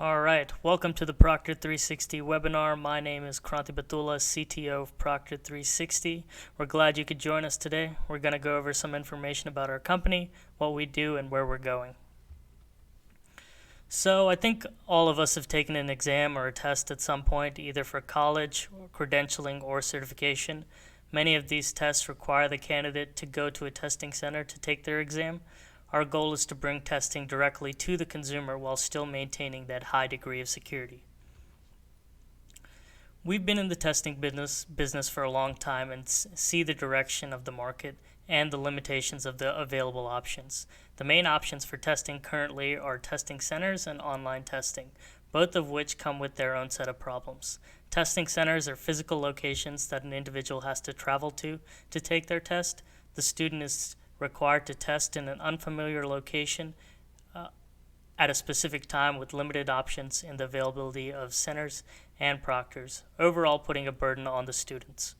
All right, welcome to the Proctor360 Webinar. My name is Kranti Batula, CTO of Proctor360. We're glad you could join us today. We're going to go over some information about our company, what we do, and where we're going. So I think all of us have taken an exam or a test at some point, either for college, or credentialing, or certification. Many of these tests require the candidate to go to a testing center to take their exam. Our goal is to bring testing directly to the consumer while still maintaining that high degree of security. We've been in the testing business for a long time and see the direction of the market and the limitations of the available options. The main options for testing currently are testing centers and online testing, both of which come with their own set of problems. Testing centers are physical locations that an individual has to travel to take their test. The student is required to test in an unfamiliar location at a specific time with limited options in the availability of centers and proctors, overall putting a burden on the students.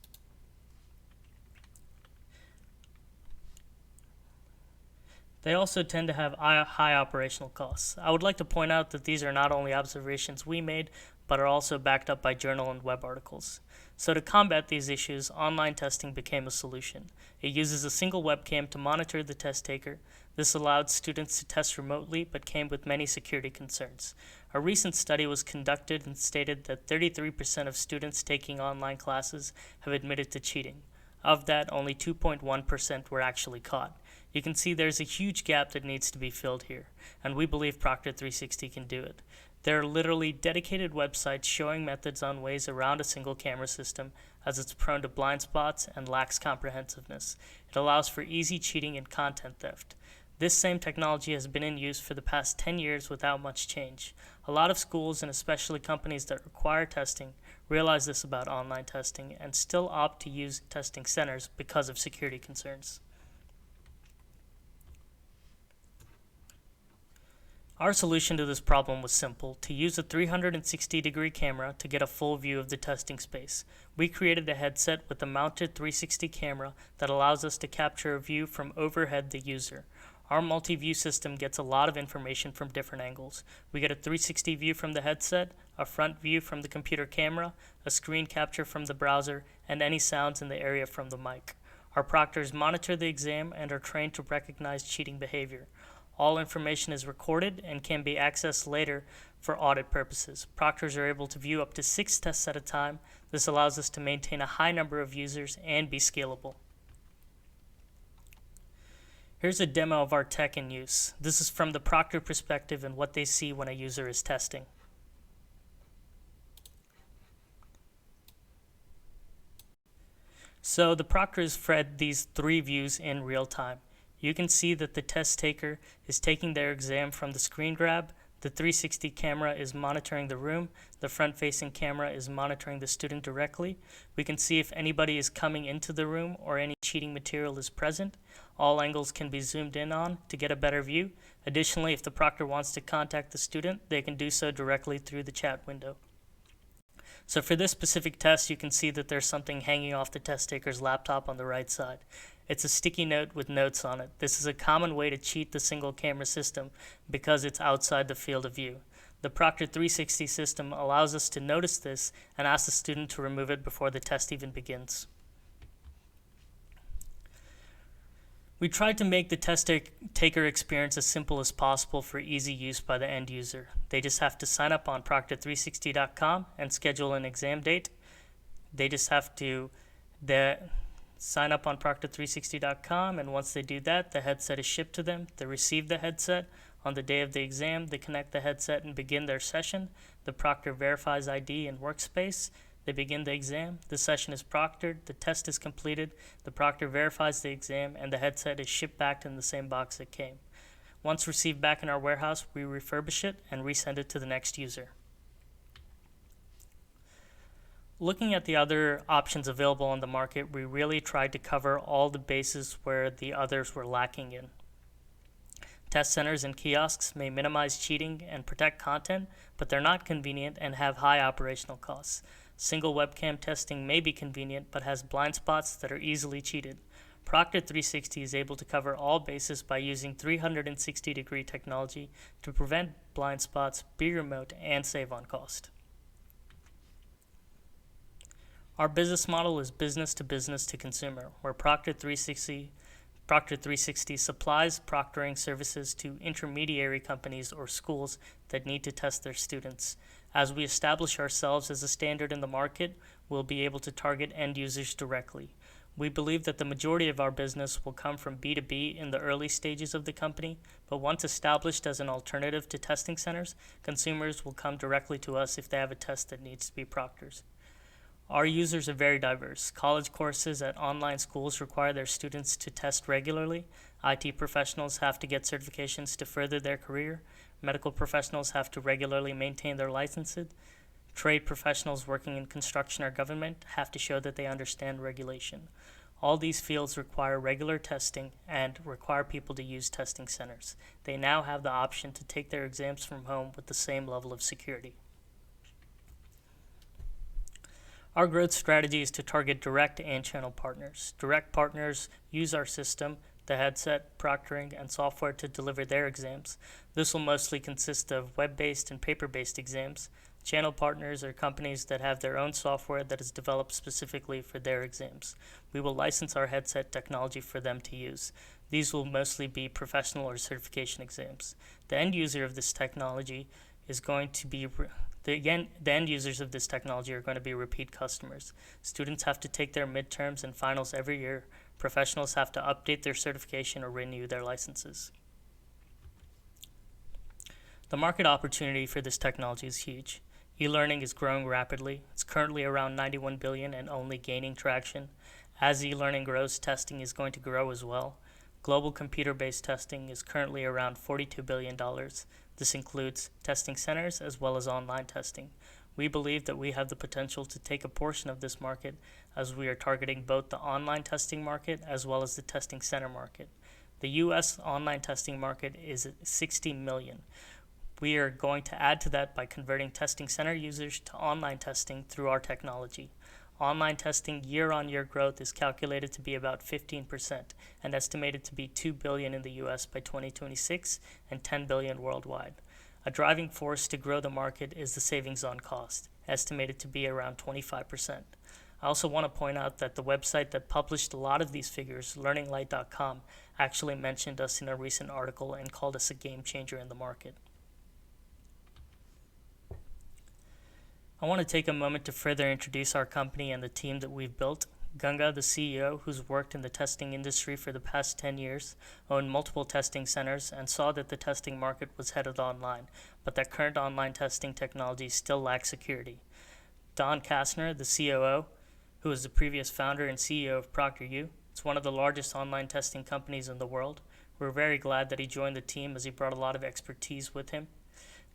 They also tend to have high operational costs. I would like to point out that these are not only observations we made, but are also backed up by journal and web articles. So to combat these issues, online testing became a solution. It uses a single webcam to monitor the test taker. This allowed students to test remotely, but came with many security concerns. A recent study was conducted and stated that 33% of students taking online classes have admitted to cheating. Of that, only 2.1% were actually caught. You can see there's a huge gap that needs to be filled here, and we believe Proctor360 can do it. There are literally dedicated websites showing methods on ways around a single camera system, as it's prone to blind spots and lacks comprehensiveness. It allows for easy cheating and content theft. This same technology has been in use for the past 10 years without much change. A lot of schools, and especially companies that require testing, realize this about online testing and still opt to use testing centers because of security concerns. Our solution to this problem was simple: to use a 360-degree camera to get a full view of the testing space. We created a headset with a mounted 360 camera that allows us to capture a view from overhead the user. Our multi-view system gets a lot of information from different angles. We get a 360 view from the headset, a front view from the computer camera, a screen capture from the browser, and any sounds in the area from the mic. Our proctors monitor the exam and are trained to recognize cheating behavior. All information is recorded and can be accessed later for audit purposes. Proctors are able to view up to 6 tests at a time. This allows us to maintain a high number of users and be scalable. Here's a demo of our tech in use. This is from the proctor perspective and what they see when a user is testing. So the proctor is fed these 3 views in real time. You can see that the test taker is taking their exam from the screen grab, the 360 camera is monitoring the room, the front-facing camera is monitoring the student directly. We can see if anybody is coming into the room or any cheating material is present. All angles can be zoomed in on to get a better view. Additionally, if the proctor wants to contact the student, they can do so directly through the chat window. So for this specific test, you can see that there's something hanging off the test taker's laptop on the right side. It's a sticky note with notes on it. This is a common way to cheat the single camera system because it's outside the field of view. The Proctor360 system allows us to notice this and ask the student to remove it before the test even begins. We tried to make the test taker experience as simple as possible for easy use by the end user. They just have to sign up on Proctor360.com and schedule an exam date. They just have to sign up on Proctor360.com, and once they do that, the headset is shipped to them. They receive the headset. On the day of the exam, they connect the headset and begin their session. The proctor verifies ID and workspace. They begin the exam. The session is proctored. The test is completed. The proctor verifies the exam, and the headset is shipped back in the same box it came. Once received back in our warehouse, we refurbish it and resend it to the next user. Looking at the other options available on the market, we really tried to cover all the bases where the others were lacking in. Test centers and kiosks may minimize cheating and protect content, but they're not convenient and have high operational costs. Single webcam testing may be convenient, but has blind spots that are easily cheated. Proctor360 is able to cover all bases by using 360-degree technology to prevent blind spots, be remote, and save on cost. Our business model is business to consumer, where Proctor360 supplies proctoring services to intermediary companies or schools that need to test their students. As we establish ourselves as a standard in the market, we'll be able to target end users directly. We believe that the majority of our business will come from B2B in the early stages of the company, but once established as an alternative to testing centers, consumers will come directly to us if they have a test that needs to be proctored. Our users are very diverse. College courses at online schools require their students to test regularly. IT professionals have to get certifications to further their career. Medical professionals have to regularly maintain their licenses. Trade professionals working in construction or government have to show that they understand regulation. All these fields require regular testing and require people to use testing centers. They now have the option to take their exams from home with the same level of security. Our growth strategy is to target direct and channel partners. Direct partners use our system, the headset, proctoring, and software to deliver their exams. This will mostly consist of web-based and paper-based exams. Channel partners are companies that have their own software that is developed specifically for their exams. We will license our headset technology for them to use. These will mostly be professional or certification exams. The end user of this technology is going to be the end users of this technology are going to be repeat customers. Students have to take their midterms and finals every year. Professionals have to update their certification or renew their licenses. The market opportunity for this technology is huge. E-learning is growing rapidly. It's currently around 91 billion and only gaining traction. As e-learning grows, testing is going to grow as well. Global computer-based testing is currently around $42 billion. This includes testing centers as well as online testing. We believe that we have the potential to take a portion of this market as we are targeting both the online testing market as well as the testing center market. The U.S. online testing market is 60 million. We are going to add to that by converting testing center users to online testing through our technology. Online testing year-on-year growth is calculated to be about 15% and estimated to be $2 billion in the U.S. by 2026 and $10 billion worldwide. A driving force to grow the market is the savings on cost, estimated to be around 25%. I also want to point out that the website that published a lot of these figures, learninglight.com, actually mentioned us in a recent article and called us a game changer in the market. I want to take a moment to further introduce our company and the team that we've built. Ganga, the CEO, who's worked in the testing industry for the past 10 years, owned multiple testing centers and saw that the testing market was headed online, but that current online testing technology still lacks security. Don Kastner, the COO, who is the previous founder and CEO of Proctor360, it's one of the largest online testing companies in the world. We're very glad that he joined the team as he brought a lot of expertise with him.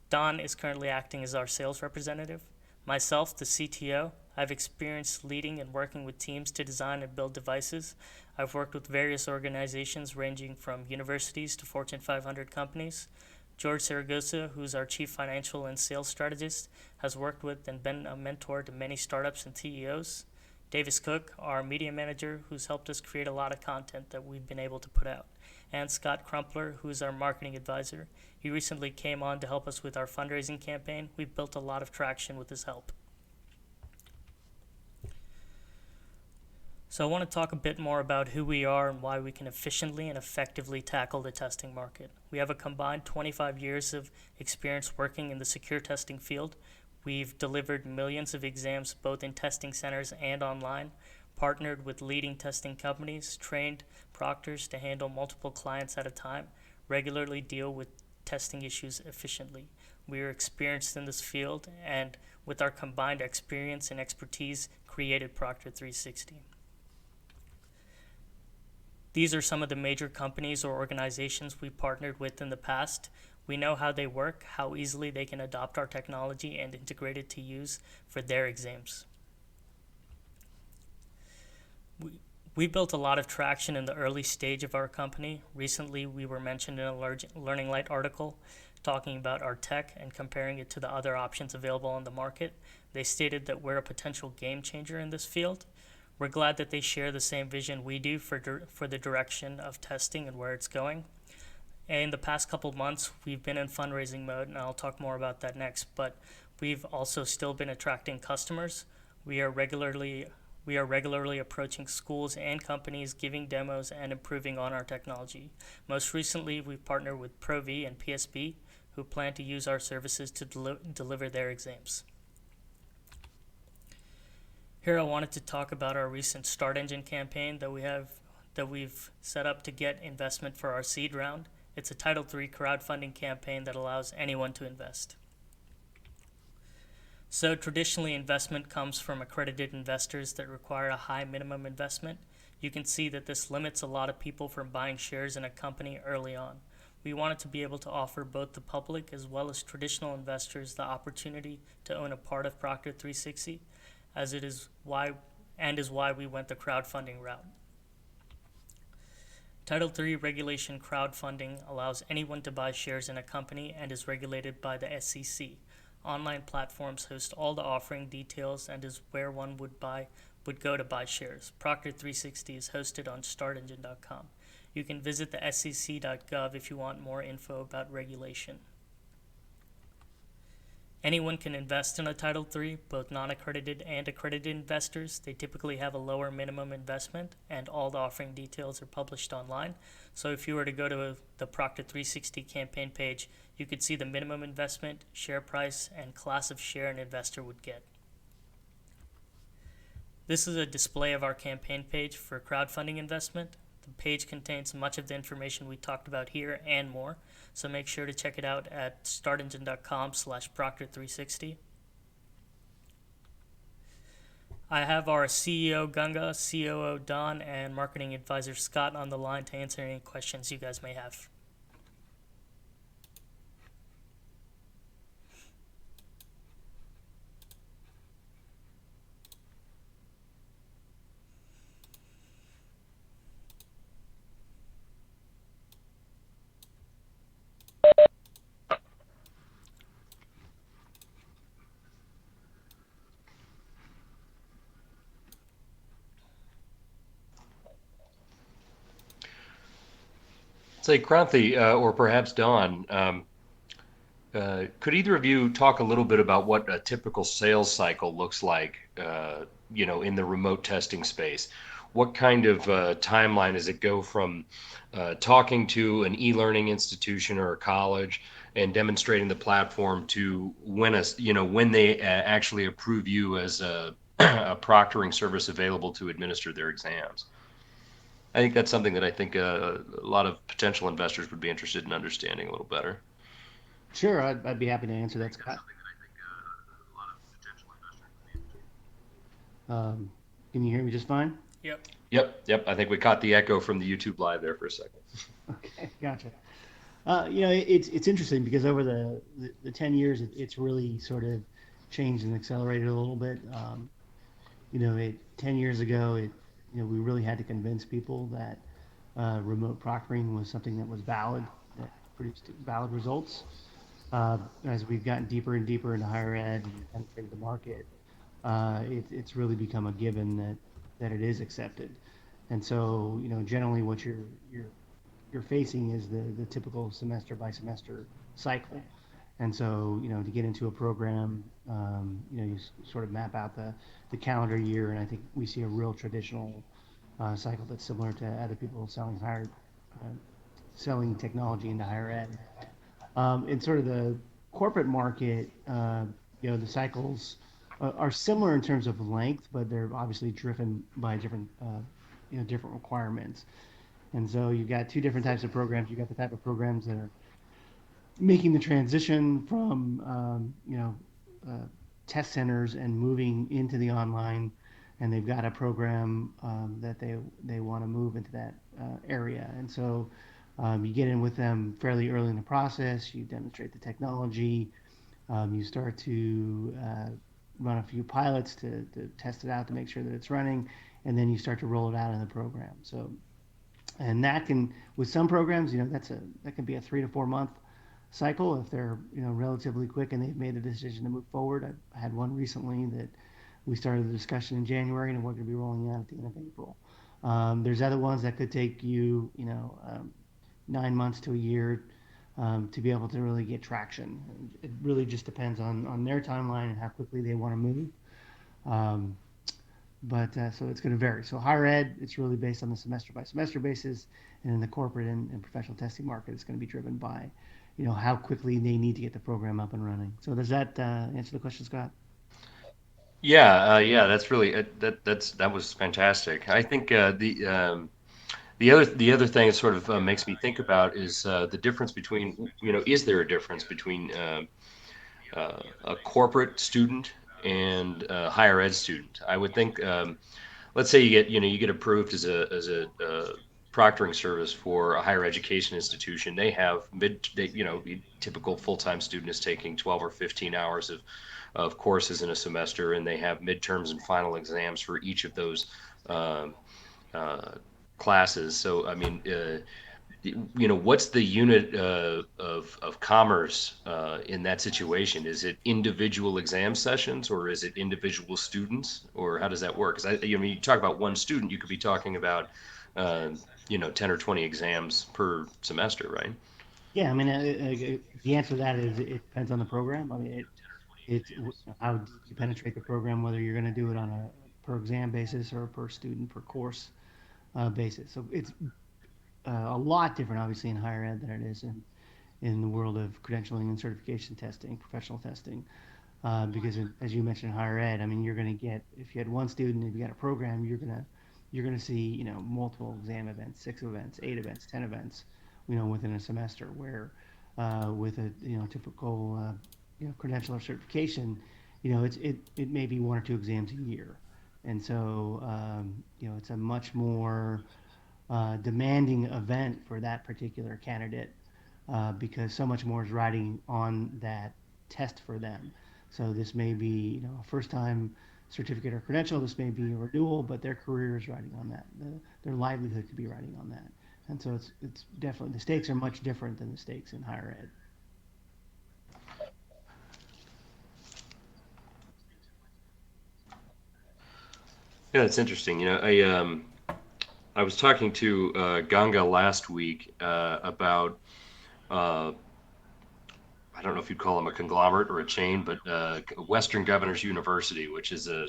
Don is currently acting as our sales representative. Myself, the CTO, I've experienced leading and working with teams to design and build devices. I've worked with various organizations ranging from universities to Fortune 500 companies. George Saragosa, who's our chief financial and sales strategist, has worked with and been a mentor to many startups and CEOs. Davis Cook, our media manager, who's helped us create a lot of content that we've been able to put out. And Scott Crumpler, who's our marketing advisor. He recently came on to help us with our fundraising campaign. We've built a lot of traction with his help. So I want to talk a bit more about who we are and why we can efficiently and effectively tackle the testing market. We have a combined 25 years of experience working in the secure testing field. We've delivered millions of exams both in testing centers and online, partnered with leading testing companies, trained proctors to handle multiple clients at a time, regularly deal with testing issues efficiently. We are experienced in this field and with our combined experience and expertise created Proctor360. These are some of the major companies or organizations we partnered with in the past. We know how they work, how easily they can adopt our technology and integrate it to use for their exams. We built a lot of traction in the early stage of our company. Recently, we were mentioned in a Learning Light article talking about our tech and comparing it to the other options available on the market. They stated that we're a potential game changer in this field. We're glad that they share the same vision we do for the direction of testing and where it's going. And in the past couple months, we've been in fundraising mode, and I'll talk more about that next, but we've also still been attracting customers. We are regularly approaching schools and companies, giving demos and improving on our technology. Most recently, we've partnered with ProV and PSB, who plan to use our services to deliver their exams. Here I wanted to talk about our recent Start Engine campaign that we've set up to get investment for our seed round. It's a Title III crowdfunding campaign that allows anyone to invest. So traditionally, investment comes from accredited investors that require a high minimum investment. You can see that this limits a lot of people from buying shares in a company early on. We wanted to be able to offer both the public as well as traditional investors the opportunity to own a part of Proctor360, as it is why we went the crowdfunding route. Title III regulation crowdfunding allows anyone to buy shares in a company and is regulated by the SEC. Online platforms host all the offering details and is where one would go to buy shares. Proctor360 is hosted on startengine.com. You can visit the sec.gov if you want more info about regulation. Anyone can invest in a Title III, both non-accredited and accredited investors. They typically have a lower minimum investment, and all the offering details are published online. So if you were to go to the Proctor360 campaign page, you could see the minimum investment, share price, and class of share an investor would get. This is a display of our campaign page for crowdfunding investment. The page contains much of the information we talked about here and more, so make sure to check it out at startengine.com/Proctor360. I have our CEO Gunga, COO Don, and marketing advisor Scott on the line to answer any questions you guys may have. Say, Kranthi, or perhaps Don, could either of you talk a little bit about what a typical sales cycle looks like, in the remote testing space? What kind of timeline does it go from talking to an e-learning institution or a college and demonstrating the platform to when they actually approve you as a proctoring service available to administer their exams? I think that's something that I think a lot of potential investors would be interested in understanding a little better. Sure, I'd be happy to answer that, Scott. Um, can you hear me just fine? Yep. Yep. I think we caught the echo from the YouTube live there for a second. Okay, gotcha. It's interesting because over the 10 years, it's really sort of changed and accelerated a little bit. 10 years ago, we really had to convince people that remote proctoring was something that was valid, that produced valid results. As we've gotten deeper and deeper into higher ed and penetrated the market, it's really become a given that it is accepted. And so, generally what you're facing is the typical semester by semester cycle. And so, to get into a program, you sort of map out the calendar year, and I think we see a real traditional cycle that's similar to other people selling technology into higher ed. In sort of the corporate market, the cycles are similar in terms of length, but they're obviously driven by different requirements. And so you've got two different types of programs. You've got the type of programs that are making the transition from test centers and moving into the online, and they've got a program that they want to move into that area. And so you get in with them fairly early in the process. You demonstrate the technology. You start to run a few pilots to test it out to make sure that it's running, and then you start to roll it out in the program. So, and that can, with some programs, that can be a 3 to 4 month cycle if they're relatively quick and they've made a decision to move forward. I had one recently that we started the discussion in January, and we're going to be rolling out at the of April. There's other ones that could take you, 9 months to a year to be able to really get traction. It really just depends on their timeline and how quickly they want to move. Um, but so it's going to vary. So higher ed, it's really based on the semester by semester basis, and in the corporate and professional testing market, it's going to be driven by, how quickly they need to get the program up and running. So does that answer the question, Scott? Yeah, that's really that was fantastic. I think the other thing that sort of makes me think about is the difference between, is there a difference between a corporate student and a higher ed student? I would think, let's say you get approved as a proctoring service for a higher education institution. They have typical full-time student is taking 12 or 15 hours of courses in a semester, and they have midterms and final exams for each of those um, uh, classes. So, I mean, what's the unit of commerce in that situation? Is it individual exam sessions, or is it individual students, or how does that work? Because you talk about one student, you could be talking about, 10 or 20 exams per semester, right? Yeah, I mean, the answer to that is it depends on the program. I mean, how deep you penetrate the program, whether you're going to do it on a per exam basis or a per student per course basis. So it's a lot different, obviously, in higher ed than it is in the world of credentialing and certification testing, professional testing. Because as you mentioned, in higher ed, I mean, you're going to get, if you had one student, if you got a program, you're going to see, multiple exam events, 6 events, 8 events, 10 events, within a semester. Where with a typical credential or certification, it may be one or two exams a year, and so it's a much more demanding event for that particular candidate because so much more is riding on that test for them. So this may be, a first-time certificate or credential. This may be a renewal, but their career is riding on that. Their livelihood could be riding on that. And so it's definitely the stakes are much different than the stakes in higher ed. Yeah, that's interesting. I was talking to Ganga last week about uh, I don't know if you'd call them a conglomerate or a chain, but Western Governors University, which is a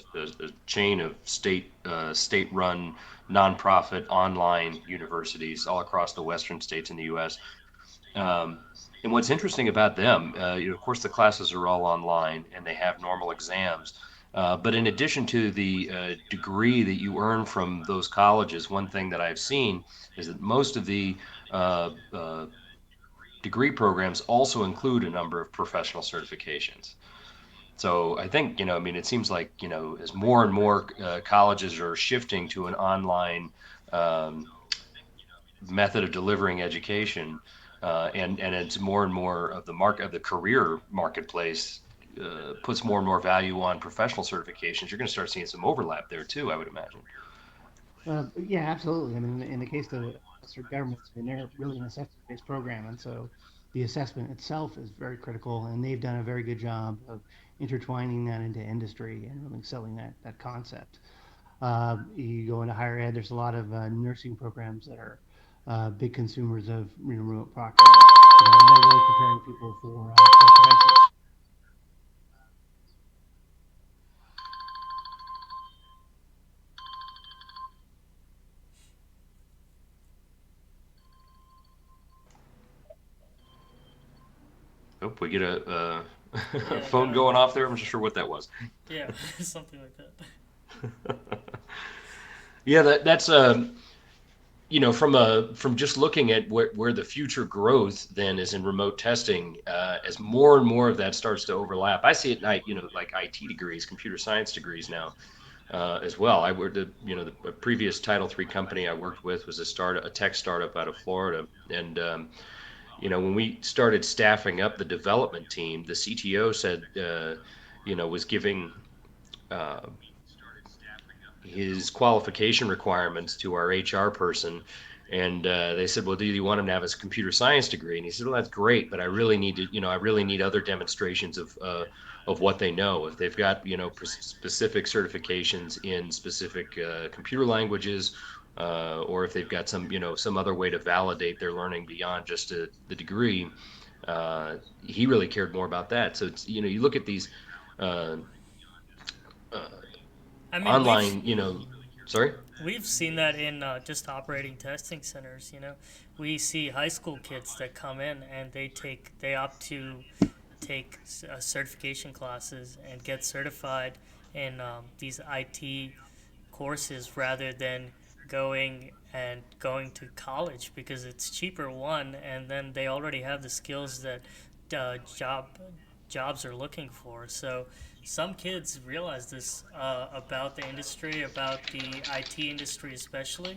chain of state-run nonprofit online universities all across the Western states in the U.S. Um, and what's interesting about them, of course, the classes are all online and they have normal exams. But in addition to the degree that you earn from those colleges, one thing that I've seen is that most of the degree programs also include a number of professional certifications. So I think, I mean, it seems like, as more and more colleges are shifting to an online um, method of delivering education, and it's more and more of the career marketplace puts more and more value on professional certifications. You're going to start seeing some overlap there too, I would imagine. Yeah, absolutely. I mean, in the case of the Western governments, I mean, they're really an assessment-based program, and so the assessment itself is very critical, and they've done a very good job of intertwining that into industry and really selling that concept. You go into higher ed, there's a lot of nursing programs that are big consumers of remote proctoring, and they're really preparing people for credentials. Oh, we get a Yeah, phone going off there. I'm not sure what that was. yeah, something like that. Yeah, that's from just looking at where the future growth then is in remote testing, as more and more of that starts to overlap. I see it night, like IT degrees, computer science degrees now, as well. I worked at, the previous Title III company I worked with was a tech startup out of Florida, and when we started staffing up the development team, the CTO said, was giving his qualification requirements to our HR person, And they said, well, do you want him to have his computer science degree? And he said, well, that's great, but I really need to, I really need other demonstrations of what they know. If they've got, specific certifications in specific computer languages, or if they've got some, some other way to validate their learning beyond just the degree, he really cared more about that. So it's, you look at these uh, uh, I mean, online, sorry. we've seen that in just operating testing centers. We see high school kids that come in and they opt to take certification classes and get certified in these IT courses rather than going to college because it's cheaper, one, and then they already have the skills that jobs are looking for. So some kids realize this about the industry, about the IT industry especially,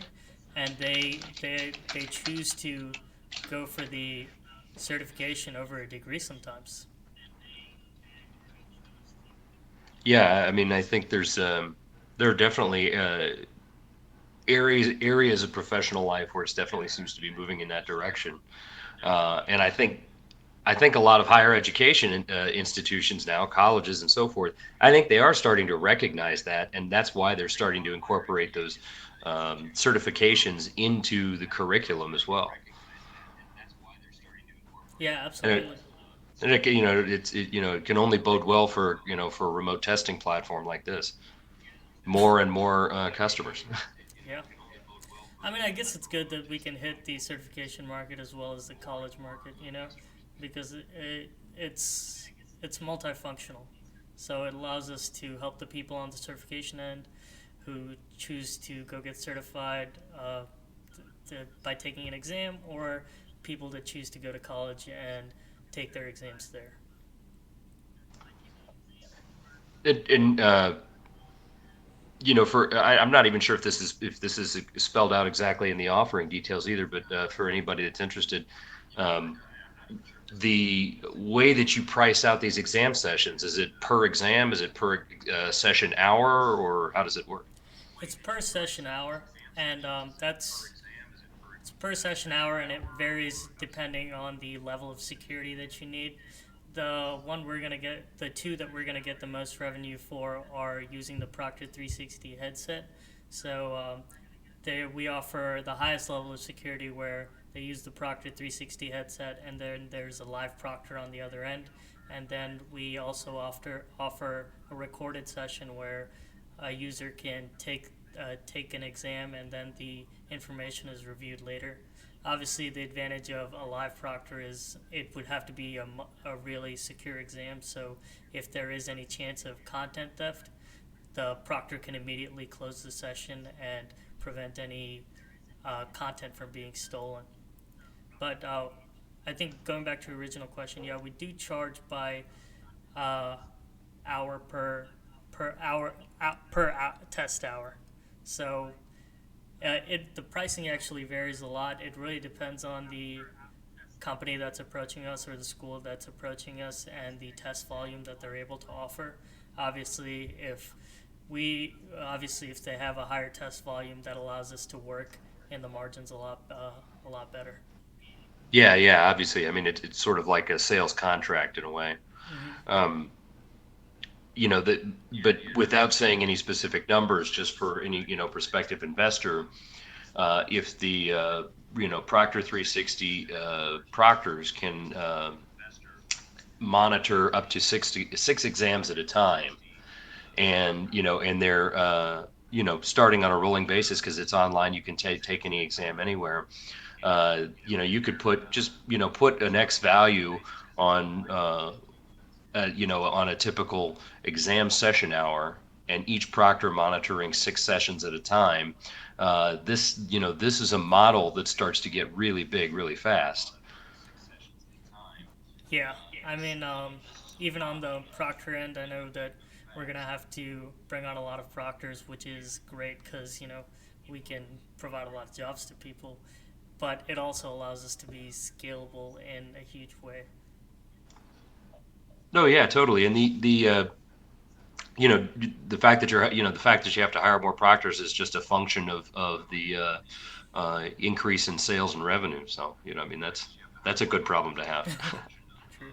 and they choose to go for the certification over a degree sometimes. Yeah, I mean, I think there are definitely areas of professional life where it definitely seems to be moving in that direction. And I think a lot of higher education institutions now, colleges and so forth, I think they are starting to recognize that, and that's why they're starting to incorporate those certifications into the curriculum as well. Yeah, And it, absolutely. and it, it can only bode well for for a remote testing platform like this. More and more customers. Yeah. I mean, I guess it's good that we can hit the certification market as well as the college market, because it's multifunctional. So it allows us to help the people on the certification end who choose to go get certified by taking an exam, or people that choose to go to college and take their exams there. And for I'm not even sure if this is spelled out exactly in the offering details either, but for anybody that's interested, um, the way that you price out these exam sessions, is it per exam? Is it per session hour, or how does it work? It's per session hour, and it's per session hour, and it varies depending on the level of security that you need. The two that we're gonna get the most revenue for are using the Proctor 360 headset. So we offer the highest level of security where they use the Proctor 360 headset, and then there's a live proctor on the other end. And then we also offer a recorded session where a user can take an exam, and then the information is reviewed later. Obviously, the advantage of a live proctor is it would have to be a really secure exam. So if there is any chance of content theft, the proctor can immediately close the session and prevent any content from being stolen. But I think going back to your original question, yeah, we do charge by uh, hour per hour test hour. So the pricing actually varies a lot. It really depends on the company that's approaching us or the school that's approaching us and the test volume that they're able to offer. Obviously, if they have a higher test volume, that allows us to work in the margins a lot better. Yeah, yeah. Obviously, I mean it's sort of like a sales contract in a way. Hmm. Um, that, but without saying any specific numbers, just for any prospective investor, if the Proctor 360 proctors can monitor up to six exams at a time, and they're starting on a rolling basis because it's online, you can take any exam anywhere. You could put an X value on on a typical exam session hour, and each proctor monitoring six sessions at a time. This is a model that starts to get really big really fast. Yeah, I mean, even on the proctor end, I know that we're gonna have to bring on a lot of proctors, which is great because we can provide a lot of jobs to people, but it also allows us to be scalable in a huge way. No, yeah, totally. And you know, the fact that the fact that you have to hire more proctors is just a function of the increase in sales and revenue. So, I mean, that's a good problem to have. True.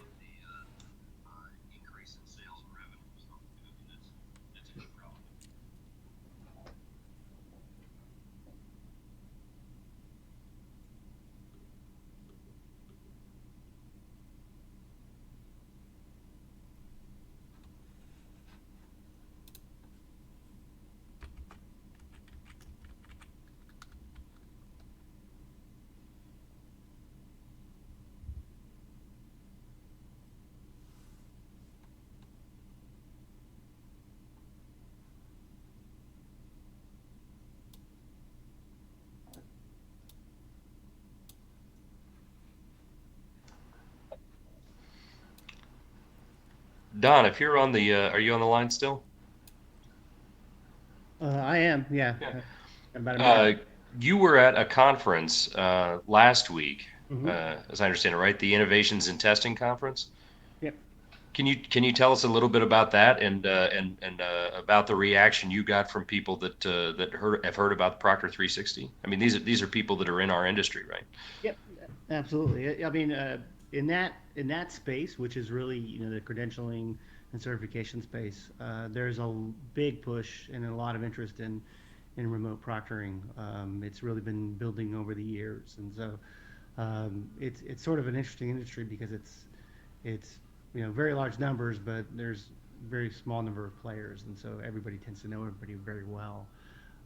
Don, if you're on are you on the line still? I am, yeah. Yeah. About a minute. Uh, you were at a conference last week, Mm-hmm. as I understand it, right? The Innovations in Testing Conference. Yep. Can you tell us a little bit about that and about the reaction you got from people that have heard about Proctor 360? I mean, these are people that are in our industry, right? Yep. Absolutely. I mean, in that space, which is really the credentialing and certification space, there's a big push and a lot of interest in remote proctoring. It's really been building over the years, and so it's sort of an interesting industry because it's very large numbers, but there's very small number of players, and so everybody tends to know everybody very well.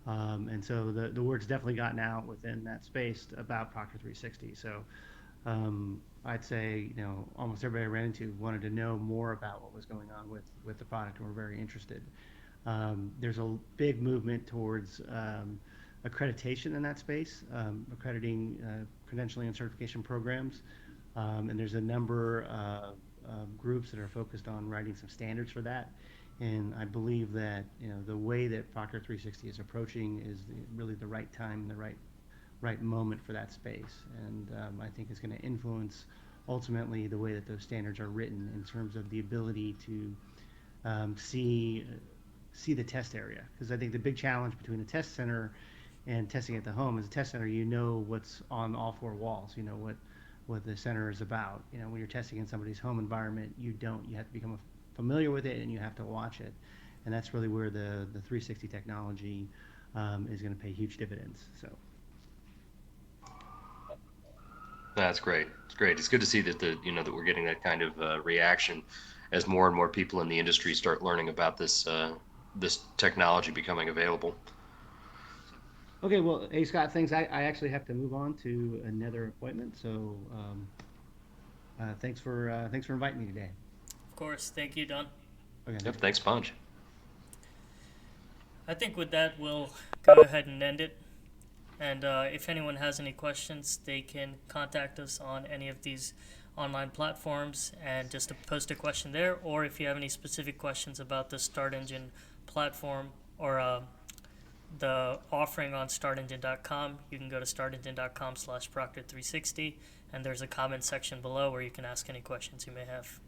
And so the word's definitely gotten out within that space about Proctor 360. So I'd say almost everybody I ran into wanted to know more about what was going on with the product, and we're very interested. There's a big movement towards accreditation in that space, accrediting credentialing and certification programs, and there's a number of groups that are focused on writing some standards for that. And I believe that the way that Proctor 360 is approaching is really the right time and the right moment for that space. And I think it's going to influence ultimately the way that those standards are written in terms of the ability to see the test area. Because I think the big challenge between the test center and testing at the home is a test center, what's on all four walls, what the center is about. When you're testing in somebody's home environment, you don't. You have to become familiar with it and you have to watch it. And that's really where the 360 technology is going to pay huge dividends. So. That's great. It's great. It's good to see that that we're getting that kind of reaction as more and more people in the industry start learning about this technology becoming available. Okay, well, hey Scott, thanks. I actually have to move on to another appointment, so thanks for inviting me today. Of course. Thank you, Don. Okay, Yep. thanks. Thanks, Punch. I think with that, we'll go ahead and end it. And if anyone has any questions, they can contact us on any of these online platforms and just to post a question there. Or if you have any specific questions about the Start Engine platform or the offering on startengine.com, you can go to startengine.com/proctor360, and there's a comment section below where you can ask any questions you may have.